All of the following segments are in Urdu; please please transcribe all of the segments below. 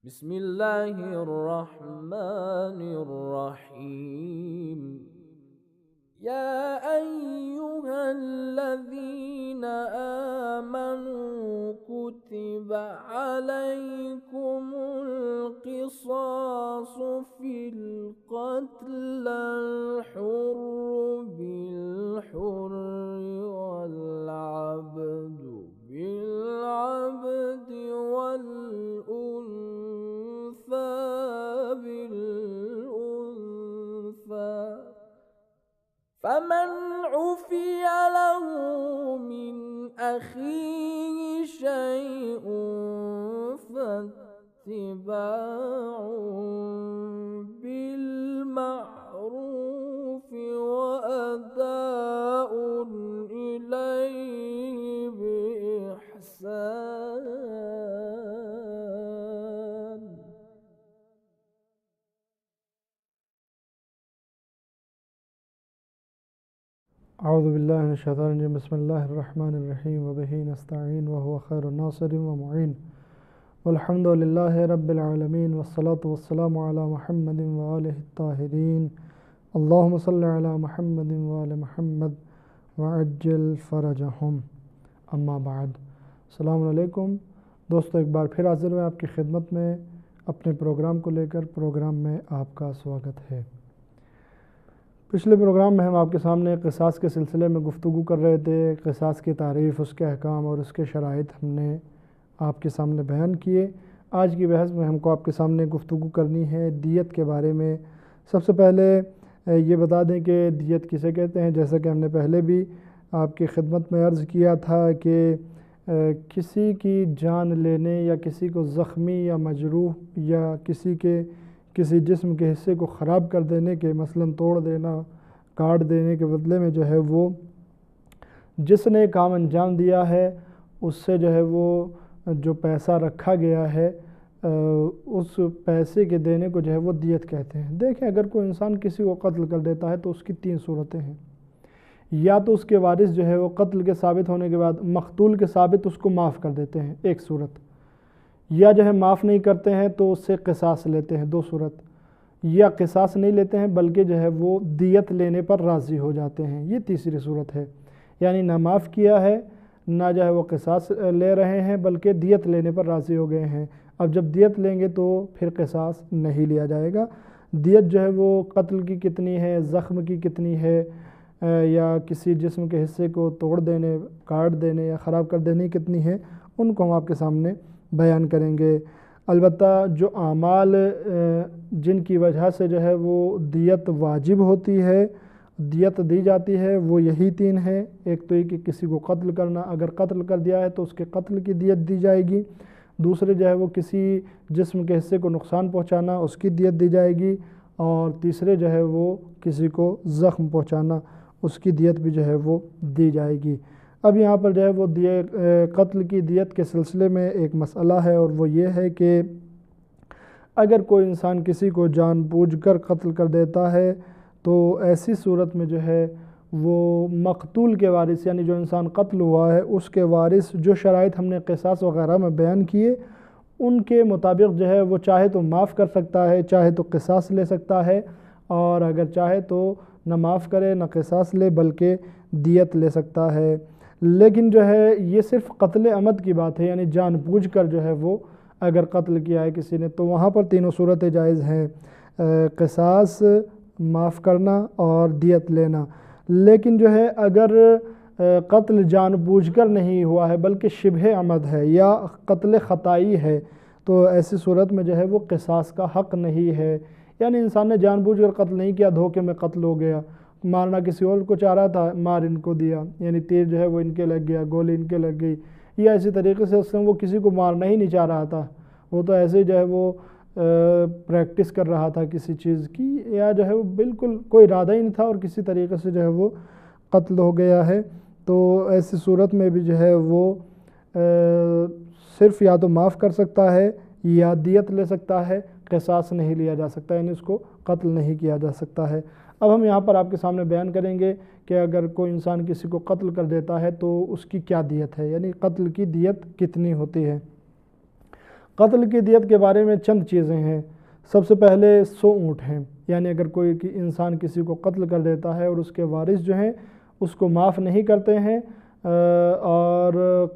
بسم الله الرحمن الرحيم. يا أيها الذين آمنوا كتب عليكم القصاص في القتل، الحر بالحر والعبد بالعبد والأنثى بالأنثى، فمن عفي له من أخيه شيء فاتباع بالمعروف وأداء إليه بإحسان. اعوذ باللہ من الشیطان الرجیم. بسم اللہ الرحمن الرحیم وبہ نستعین وهو خیر الناصر ومعین والحمد للہ رب العالمین والصلاة والسلام علی محمد وآلہ الطاہرین. اللہم صلی علی محمد وآل محمد وعجل فرجہم. اما بعد. السلام علیکم دوستو، ایک بار پھر حاضر ہوئے آپ کی خدمت میں اپنے پروگرام کو لے کر. پروگرام میں آپ کا سواگت ہے. پچھلے پروگرام میں ہم آپ کے سامنے قصاص کے سلسلے میں گفتگو کر رہے تھے. قصاص کی تعریف، اس کے احکام اور اس کے شرائط ہم نے آپ کے سامنے بیان کیے. آج کی بحث میں ہم کو آپ کے سامنے گفتگو کرنی ہے دیت کے بارے میں. سب سے پہلے یہ بتا دیں کہ دیت کسے کہتے ہیں. جیسا کہ ہم نے پہلے بھی آپ کی خدمت میں عرض کیا تھا کہ کسی کی جان لینے یا کسی کو زخمی یا مجروح یا کسی جسم کے حصے کو خراب کر دینے کے، مثلا توڑ دینا، کاٹ دینے کے بدلے میں جو ہے وہ جس نے کام انجام دیا ہے اس سے جو ہے وہ جو پیسہ رکھا گیا ہے اس پیسے کے دینے کو جو ہے وہ دیت کہتے ہیں. دیکھیں، اگر کوئی انسان کسی کو قتل کر دیتا ہے تو اس کی 3 صورتیں ہیں. یا تو اس کے وارث جو ہے وہ قتل کے ثابت ہونے کے بعد مقتول کے ثابت اس کو معاف کر دیتے ہیں، ایک صورت. یا جو ہے معاف نہیں کرتے ہیں تو اس سے قصاص لیتے ہیں، 2 صورت. یا قصاص نہیں لیتے ہیں بلکہ جو ہے وہ دیت لینے پر راضی ہو جاتے ہیں، یہ تیسری صورت ہے. یعنی نہ معاف کیا ہے، نہ جو ہے وہ قصاص لے رہے ہیں بلکہ دیت لینے پر راضی ہو گئے ہیں. اب جب دیت لیں گے تو پھر قصاص نہیں لیا جائے گا. دیت جو ہے وہ قتل کی کتنی ہے، زخم کی کتنی ہے، یا کسی جسم کے حصے کو توڑ دینے، کاٹ دینے یا خراب کر دینے کتنی ہے، ان کو ہم آپ کے سامنے بیان کریں گے. البتہ جو اعمال جن کی وجہ سے جو ہے وہ دیت واجب ہوتی ہے، دیت دی جاتی ہے، وہ یہی 3 ہیں. ایک تو یہ کہ کسی کو قتل کرنا، اگر قتل کر دیا ہے تو اس کے قتل کی دیت دی جائے گی. دوسرے جو ہے وہ کسی جسم کے حصے کو نقصان پہنچانا، اس کی دیت دی جائے گی. اور تیسرے جو ہے وہ کسی کو زخم پہنچانا، اس کی دیت بھی جو ہے وہ دی جائے گی. اب یہاں پر جو ہے وہ قتل کی دیت کے سلسلے میں ایک مسئلہ ہے، اور وہ یہ ہے کہ اگر کوئی انسان کسی کو جان بوجھ کر قتل کر دیتا ہے تو ایسی صورت میں جو ہے وہ مقتول کے وارث، یعنی جو انسان قتل ہوا ہے اس کے وارث، جو شرائط ہم نے قصاص وغیرہ میں بیان کیے ان کے مطابق جو ہے وہ چاہے تو معاف کر سکتا ہے، چاہے تو قصاص لے سکتا ہے، اور اگر چاہے تو نہ معاف کرے نہ قصاص لے بلکہ دیت لے سکتا ہے. لیکن جو ہے یہ صرف قتل عمد کی بات ہے، یعنی جان بوجھ کر جو ہے وہ اگر قتل کیا ہے کسی نے تو وہاں پر 3 صورتیں جائز ہیں: قصاص، معاف کرنا اور دیت لینا. لیکن جو ہے اگر قتل جان بوجھ کر نہیں ہوا ہے بلکہ شبہ عمد ہے یا قتل خطائی ہے تو ایسی صورت میں جو ہے وہ قصاص کا حق نہیں ہے. یعنی انسان نے جان بوجھ کر قتل نہیں کیا، دھوکے میں قتل ہو گیا، مارنا کسی اور کو چاہ رہا تھا، مار ان کو دیا، یعنی تیر جو ہے وہ ان کے لگ گیا، گولی ان کے لگ گئی، یا اسی طریقے سے وہ کسی کو مارنا ہی نہیں چاہ رہا تھا، وہ تو ایسے جو ہے وہ پریکٹس کر رہا تھا کسی چیز کی، یا جو ہے وہ بالکل کوئی ارادہ ہی نہیں تھا اور کسی طریقے سے جو ہے وہ قتل ہو گیا ہے. تو ایسی صورت میں بھی جو ہے وہ صرف یا تو معاف کر سکتا ہے یا دیت لے سکتا ہے، قصاص نہیں لیا جا سکتا، یعنی اس کو قتل نہیں کیا جا سکتا ہے. اب ہم یہاں پر آپ کے سامنے بیان کریں گے کہ اگر کوئی انسان کسی کو قتل کر دیتا ہے تو اس کی کیا دیت ہے، یعنی قتل کی دیت کتنی ہوتی ہے. قتل کی دیت کے بارے میں چند چیزیں ہیں۔ سب سے پہلے 100 اونٹ ہیں، یعنی اگر کوئی انسان کسی کو قتل کر دیتا ہے اور اس کے وارث جو ہیں اس کو معاف نہیں کرتے ہیں اور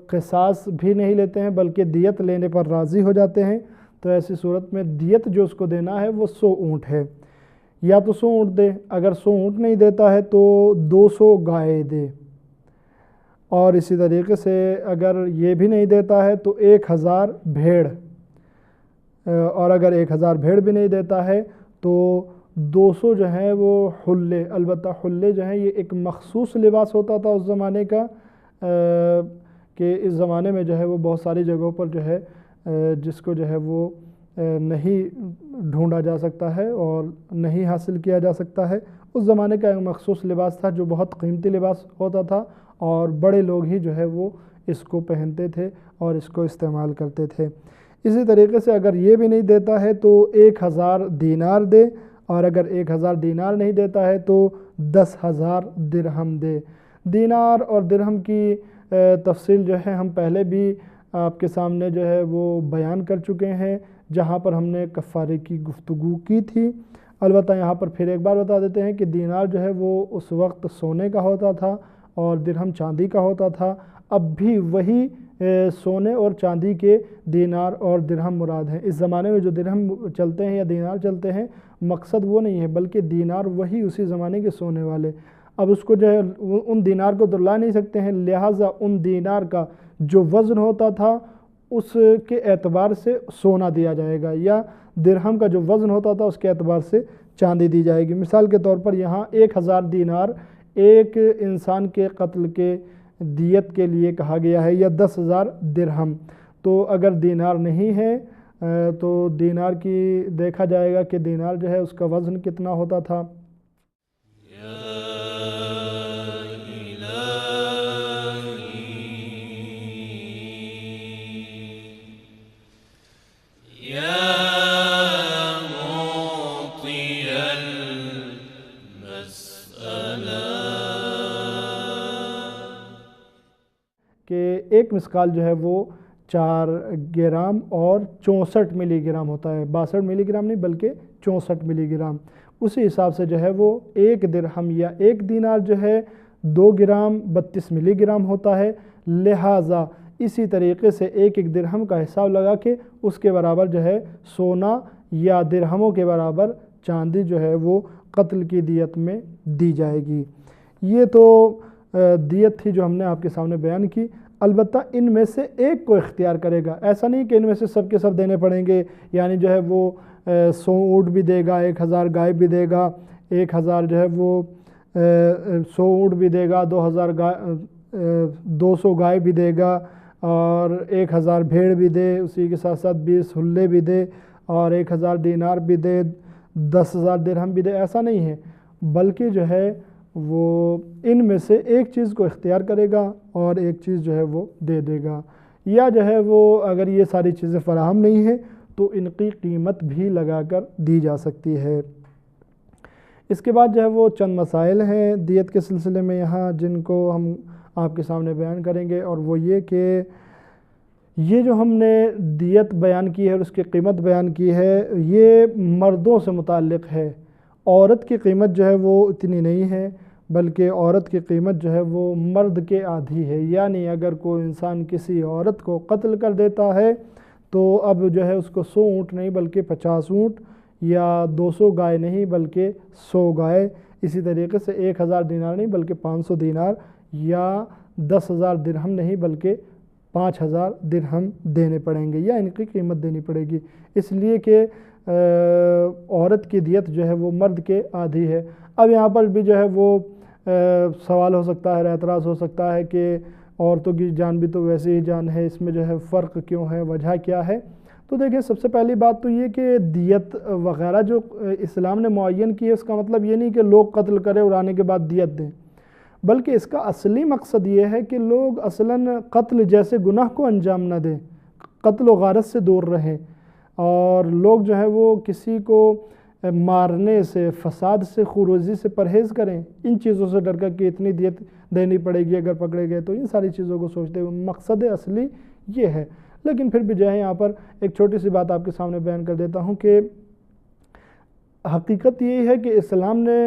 قصاص بھی نہیں لیتے ہیں بلکہ دیت لینے پر راضی ہو جاتے ہیں، تو ایسی صورت میں دیت جو اس کو دینا ہے وہ 100 اونٹ ہے۔ یا تو 100 اونٹ دے، اگر 100 اونٹ نہیں دیتا ہے تو 200 گائے دے، اور اسی طریقے سے اگر یہ بھی نہیں دیتا ہے تو 1000 بھیڑ، اور اگر 1000 بھیڑ بھی نہیں دیتا ہے تو 200 جو ہیں وہ حلے۔ البتہ حلے جو ہیں یہ ایک مخصوص لباس ہوتا تھا اس زمانے کا، کہ اس زمانے میں جو ہے وہ بہت ساری جگہوں پر جو ہے جس کو جو ہے وہ نہیں ڈھونڈا جا سکتا ہے اور نہیں حاصل کیا جا سکتا ہے۔ اس زمانے کا ایک مخصوص لباس تھا جو بہت قیمتی لباس ہوتا تھا، اور بڑے لوگ ہی جو ہے وہ اس کو پہنتے تھے اور اس کو استعمال کرتے تھے۔ اسی طریقے سے اگر یہ بھی نہیں دیتا ہے تو 1000 دینار دے، اور اگر 1000 دینار نہیں دیتا ہے تو 10,000 درہم دے۔ دینار اور درہم کی تفصیل جو ہے ہم پہلے بھی آپ کے سامنے جو ہے وہ بیان کر چکے ہیں، جہاں پر ہم نے کفارے کی گفتگو کی تھی۔ البتہ یہاں پر پھر ایک بار بتا دیتے ہیں کہ دینار جو ہے وہ اس وقت سونے کا ہوتا تھا اور درہم چاندی کا ہوتا تھا۔ اب بھی وہی سونے اور چاندی کے دینار اور درہم مراد ہیں۔ اس زمانے میں جو درہم چلتے ہیں یا دینار چلتے ہیں، مقصد وہ نہیں ہے بلکہ دینار وہی اسی زمانے کے سونے والے۔ اب اس کو جو ہے ان دینار کو تو لا نہیں سکتے ہیں، لہٰذا ان دینار کا جو وزن ہوتا تھا اس کے اعتبار سے سونا دیا جائے گا، یا درہم کا جو وزن ہوتا تھا اس کے اعتبار سے چاندی دی جائے گی۔ مثال کے طور پر یہاں 1000 دینار ایک انسان کے قتل کے دیت کے لیے کہا گیا ہے، یا 10,000 درہم۔ تو اگر دینار نہیں ہے تو دینار کی دیکھا جائے گا کہ دینار جو ہے اس کا وزن کتنا ہوتا تھا۔ کہ ایک مسقال جو ہے وہ 4 گرام اور 64 ملی گرام ہوتا ہے، 62 ملی گرام نہیں بلکہ 64 ملی گرام۔ اسی حساب سے جو ہے وہ 1 درہم یا 1 دینار جو ہے 2 گرام 32 ملی گرام ہوتا ہے، لہٰذا اسی طریقے سے ایک درہم کا حساب لگا کے اس کے برابر جو ہے سونا یا درہموں کے برابر چاندی جو ہے وہ قتل کی دیت میں دی جائے گی۔ یہ تو دیت تھی جو ہم نے آپ کے سامنے بیان کی۔ البتہ ان میں سے ایک کو اختیار کرے گا، ایسا نہیں کہ ان میں سے سب کے سب دینے پڑیں گے، یعنی جو ہے وہ 100 اونٹ بھی دے گا، 1000 گائے بھی دے گا، 1000 جو ہے وہ 100 اونٹ بھی دے گا، 200 گائے بھی دے گا، اور 1000 بھیڑ بھی دے، اسی کے ساتھ ساتھ 20 حلے بھی دے، اور 1000 دینار بھی دے، 10,000 درہم بھی دے، ایسا نہیں ہے، بلکہ جو ہے وہ ان میں سے ایک چیز کو اختیار کرے گا اور ایک چیز جو ہے وہ دے دے گا، یا جو ہے وہ اگر یہ ساری چیزیں فراہم نہیں ہیں تو ان کی قیمت بھی لگا کر دی جا سکتی ہے۔ اس کے بعد جو ہے وہ چند مسائل ہیں دیت کے سلسلے میں یہاں جن کو ہم آپ کے سامنے بیان کریں گے، اور وہ یہ کہ یہ جو ہم نے دیت بیان کی ہے اور اس کی قیمت بیان کی ہے یہ مردوں سے متعلق ہے، عورت کی قیمت جو ہے وہ اتنی نہیں ہے، بلکہ عورت کی قیمت جو ہے وہ مرد کے آدھی ہے، یعنی اگر کوئی انسان کسی عورت کو قتل کر دیتا ہے تو اب جو ہے اس کو 100 اونٹ نہیں بلکہ 50 اونٹ، یا 200 گائے نہیں بلکہ 100 گائے، اسی طریقے سے 1000 دینار نہیں بلکہ 500 دینار، یا 10,000 درہم نہیں بلکہ 5,000 درہم دینے پڑیں گے، یا ان کی قیمت دینی پڑے گی، اس لیے کہ عورت کی دیت جو ہے وہ مرد کے آدھی ہے۔ اب یہاں پر بھی جو ہے وہ سوال ہو سکتا ہے، اعتراض ہو سکتا ہے کہ عورتوں کی جان بھی تو ویسے ہی جان ہے، اس میں جو ہے فرق کیوں ہے، وجہ کیا ہے؟ تو دیکھیں سب سے پہلی بات تو یہ کہ دیت وغیرہ جو اسلام نے معین کی ہے اس کا مطلب یہ نہیں کہ لوگ قتل کریں اور آنے کے بعد دیت دیں، بلکہ اس کا اصلی مقصد یہ ہے کہ لوگ اصلاً قتل جیسے گناہ کو انجام نہ دیں، قتل و غارت سے دور رہیں، اور لوگ جو ہے وہ کسی کو مارنے سے، فساد سے، خروزی سے پرہیز کریں، ان چیزوں سے ڈر کر کہ اتنی دیت دینی پڑے گی اگر پکڑے گئے، تو ان ساری چیزوں کو سوچتے ہوئے مقصد اصلی یہ ہے۔ لیکن پھر بھی جو ہے یہاں پر ایک چھوٹی سی بات آپ کے سامنے بیان کر دیتا ہوں کہ حقیقت یہی ہے کہ اسلام نے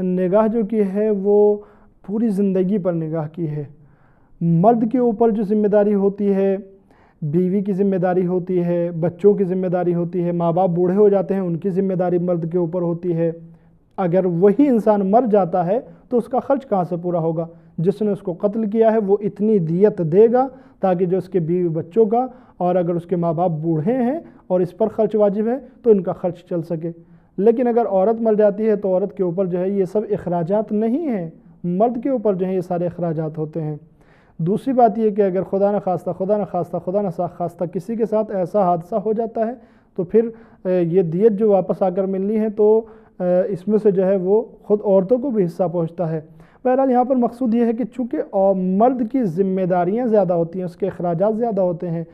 نگاہ جو کی ہے وہ پوری زندگی پر نگاہ کی ہے۔ مرد کے اوپر جو ذمہ داری ہوتی ہے، بیوی کی ذمہ داری ہوتی ہے، بچوں کی ذمہ داری ہوتی ہے، ماں باپ بوڑھے ہو جاتے ہیں ان کی ذمہ داری مرد کے اوپر ہوتی ہے۔ اگر وہی انسان مر جاتا ہے تو اس کا خرچ کہاں سے پورا ہوگا؟ جس نے اس کو قتل کیا ہے وہ اتنی دیت دے گا تاکہ جو اس کے بیوی بچوں کا، اور اگر اس کے ماں باپ بوڑھے ہیں اور اس پر خرچ واجب ہے تو ان کا خرچ چل سکے۔ لیکن اگر عورت مر جاتی ہے تو عورت کے اوپر جو ہے یہ سب اخراجات نہیں ہیں، مرد کے اوپر جو ہے یہ سارے اخراجات ہوتے ہیں۔ دوسری بات یہ کہ اگر خدا نخواستہ کسی کے ساتھ ایسا حادثہ ہو جاتا ہے تو پھر یہ دیت جو واپس آ کر ملنی ہے تو اس میں سے جو ہے وہ خود عورتوں کو بھی حصہ پہنچتا ہے۔ بہرحال یہاں پر مقصود یہ ہے کہ چونکہ مرد کی ذمہ داریاں زیادہ ہوتی ہیں، اس کے اخراجات زیادہ ہوتے ہیں،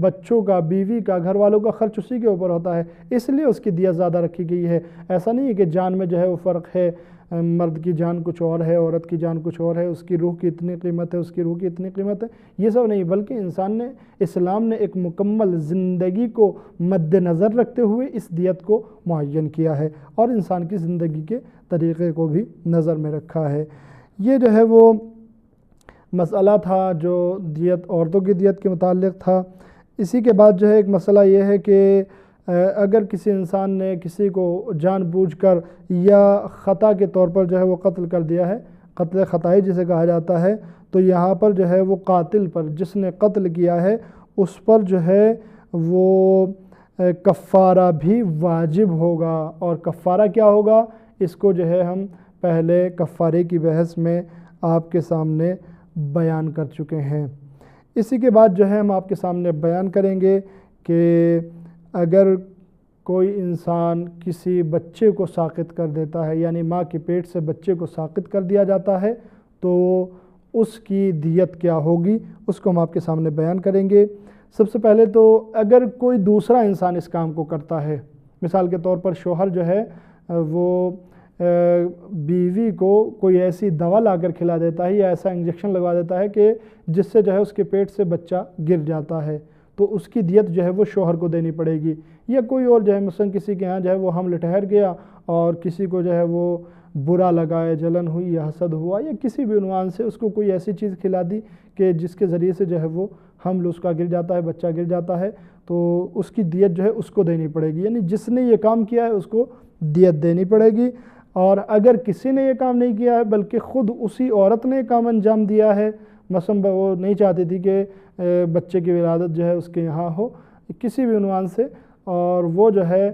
بچوں کا، بیوی کا، گھر والوں کا خرچ اسی کے اوپر ہوتا ہے، اس لیے اس کی دیت زیادہ رکھی گئی ہے۔ ایسا نہیں ہے کہ جان میں جو ہے وہ فرق ہے، مرد کی جان کچھ اور ہے، عورت کی جان کچھ اور ہے، اس کی روح کی اتنی قیمت ہے، اس کی روح کی اتنی قیمت ہے، یہ سب نہیں، بلکہ اسلام نے ایک مکمل زندگی کو مد نظر رکھتے ہوئے اس دیت کو معین کیا ہے اور انسان کی زندگی کے طریقے کو بھی نظر میں رکھا ہے۔ یہ جو ہے وہ مسئلہ تھا جو دیت، عورتوں کی دیت کے متعلق تھا۔ اسی کے بعد جو ہے ایک مسئلہ یہ ہے کہ اگر کسی انسان نے کسی کو جان بوجھ کر یا خطا کے طور پر جو ہے وہ قتل کر دیا ہے، قتل خطائی جسے کہا جاتا ہے، تو یہاں پر جو ہے وہ قاتل پر، جس نے قتل کیا ہے اس پر جو ہے وہ کفارہ بھی واجب ہوگا۔ اور کفارہ کیا ہوگا اس کو جو ہے ہم پہلے کفارے کی بحث میں آپ کے سامنے بیان کر چکے ہیں۔ اسی کے بعد جو ہے ہم آپ کے سامنے بیان کریں گے کہ اگر کوئی انسان کسی بچے کو ساقط کر دیتا ہے، یعنی ماں کے پیٹ سے بچے کو ساقط کر دیا جاتا ہے، تو اس کی دیت کیا ہوگی اس کو ہم آپ کے سامنے بیان کریں گے۔ سب سے پہلے تو اگر کوئی دوسرا انسان اس کام کو کرتا ہے، مثال کے طور پر شوہر جو ہے وہ بیوی کو کوئی ایسی دوا لا کر کھلا دیتا ہے یا ایسا انجیکشن لگوا دیتا ہے کہ جس سے جو ہے اس کے پیٹ سے بچہ گر جاتا ہے، تو اس کی دیت جو ہے وہ شوہر کو دینی پڑے گی۔ یا کوئی اور جو ہے مثلا کسی کے ہاں جو ہے وہ حمل ٹھہر گیا اور کسی کو جو ہے وہ برا لگا ہے، جلن ہوئی یا حسد ہوا یا کسی بھی عنوان سے اس کو کوئی ایسی چیز کھلا دی کہ جس کے ذریعے سے جو ہے وہ حمل اس کا گر جاتا ہے، بچہ گر جاتا ہے، تو اس کی دیت جو ہے اس کو دینی پڑے گی، یعنی جس نے یہ کام کیا ہے اس کو دیت دینی پڑے گی۔ اور اگر کسی نے یہ کام نہیں کیا ہے بلکہ خود اسی عورت نے کام انجام دیا ہے، مثلا وہ نہیں چاہتی تھی کہ بچے کی ولادت جو ہے اس کے یہاں ہو کسی بھی عنوان سے، اور وہ جو ہے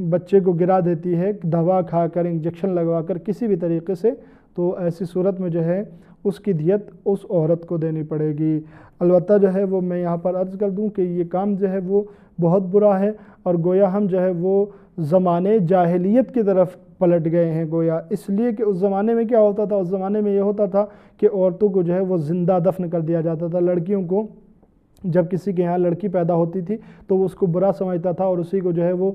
بچے کو گرا دیتی ہے دوا کھا کر، انجیکشن لگوا کر، کسی بھی طریقے سے، تو ایسی صورت میں جو ہے اس کی دیت اس عورت کو دینی پڑے گی۔ البتہ جو ہے وہ میں یہاں پر عرض کر دوں کہ یہ کام جو ہے وہ بہت برا ہے، اور گویا ہم جو ہے وہ زمانے جاہلیت کی طرف پلٹ گئے ہیں گویا، اس لیے کہ اس زمانے میں کیا ہوتا تھا، اس زمانے میں یہ ہوتا تھا کہ عورتوں کو جو ہے وہ زندہ دفن کر دیا جاتا تھا۔ لڑکیوں کو جب کسی کے یہاں لڑکی پیدا ہوتی تھی تو وہ اس کو برا سمجھتا تھا اور اسی کو جو ہے وہ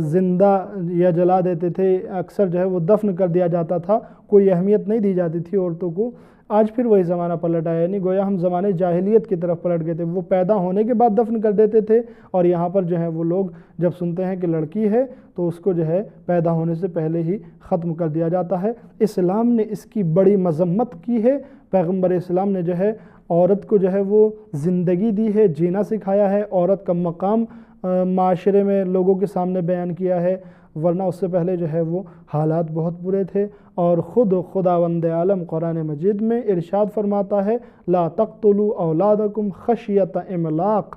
زندہ یا جلا دیتے تھے، اکثر جو ہے وہ دفن کر دیا جاتا تھا، کوئی اہمیت نہیں دی جاتی تھی عورتوں کو۔ آج پھر وہی زمانہ پلٹ آیا، یعنی گویا ہم زمانے جاہلیت کی طرف پلٹ گئے تھے، وہ پیدا ہونے کے بعد دفن کر دیتے تھے، اور یہاں پر جو ہے وہ لوگ جب سنتے ہیں کہ لڑکی ہے تو اس کو جو ہے پیدا ہونے سے پہلے ہی ختم کر دیا جاتا ہے۔ اسلام نے اس کی بڑی مذمت کی ہے، پیغمبر اسلام نے جو ہے عورت کو جو ہے وہ زندگی دی ہے، جینا سکھایا ہے، عورت کا مقام معاشرے میں لوگوں کے سامنے بیان کیا ہے، ورنہ اس سے پہلے جو ہے وہ حالات بہت برے تھے۔ اور خود خداوند عالم قرآن مجید میں ارشاد فرماتا ہے لا تقتلوا اولادکم خشیۃ املاق،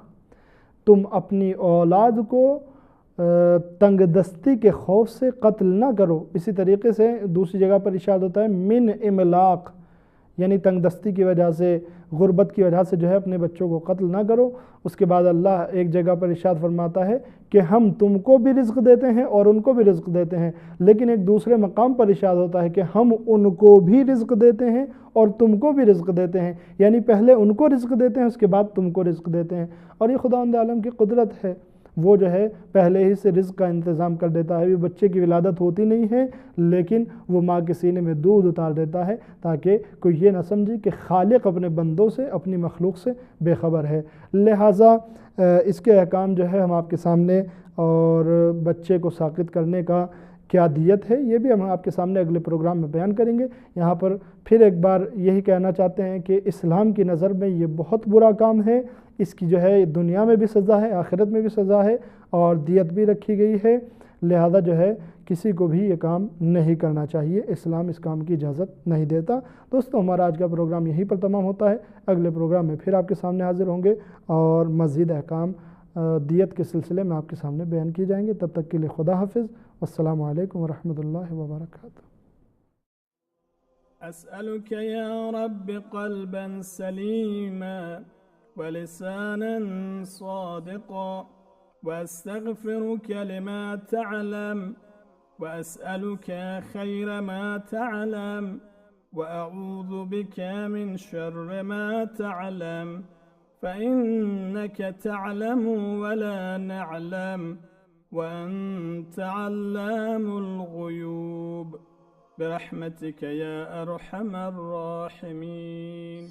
تم اپنی اولاد کو تنگ دستی کے خوف سے قتل نہ کرو۔ اسی طریقے سے دوسری جگہ پر ارشاد ہوتا ہے من املاق، یعنی تنگ دستی کی وجہ سے، غربت کی وجہ سے جو ہے اپنے بچوں کو قتل نہ کرو۔ اس کے بعد اللہ ایک جگہ پر ارشاد فرماتا ہے کہ ہم تم کو بھی رزق دیتے ہیں اور ان کو بھی رزق دیتے ہیں، لیکن ایک دوسرے مقام پر ارشاد ہوتا ہے کہ ہم ان کو بھی رزق دیتے ہیں اور تم کو بھی رزق دیتے ہیں، یعنی پہلے ان کو رزق دیتے ہیں اس کے بعد تم کو رزق دیتے ہیں۔ اور یہ خداوند عالم کی قدرت ہے، وہ جو ہے پہلے ہی سے رزق کا انتظام کر دیتا ہے. بچے کی ولادت ہوتی نہیں ہے لیکن وہ ماں کے سینے میں دودھ اتار دیتا ہے تاکہ کوئی یہ نہ سمجھے کہ خالق اپنے بندوں سے اپنی مخلوق سے بے خبر ہے. لہٰذا اس کے احکام جو ہے ہم آپ کے سامنے، اور بچے کو ساقط کرنے کا کیا دیت ہے یہ بھی ہم آپ کے سامنے اگلے پروگرام میں بیان کریں گے. یہاں پر پھر ایک بار یہی کہنا چاہتے ہیں کہ اسلام کی نظر میں یہ بہت برا کام ہے. اس کی جو ہے دنیا میں بھی سزا ہے، آخرت میں بھی سزا ہے، اور دیت بھی رکھی گئی ہے. لہذا جو ہے کسی کو بھی یہ کام نہیں کرنا چاہیے. اسلام اس کام کی اجازت نہیں دیتا. دوستو ہمارا آج کا پروگرام یہیں پر تمام ہوتا ہے. اگلے پروگرام میں پھر آپ کے سامنے حاضر ہوں گے اور مزید احکام دیت کے سلسلے میں آپ کے سامنے بیان کی جائیں گے. تب تک کے لیے خدا حافظ. والسلام علیکم ورحمۃ اللہ وبرکاتہ. أسألك يا رب قلبا سليما ولسانا صادقا، وأستغفرك لما تعلم، وأسألك خير ما تعلم، وأعوذ بك من شر ما تعلم، فإنك تعلم ولا نعلم، وأنت علام الغيوب، برحمتك يا أرحم الراحمين.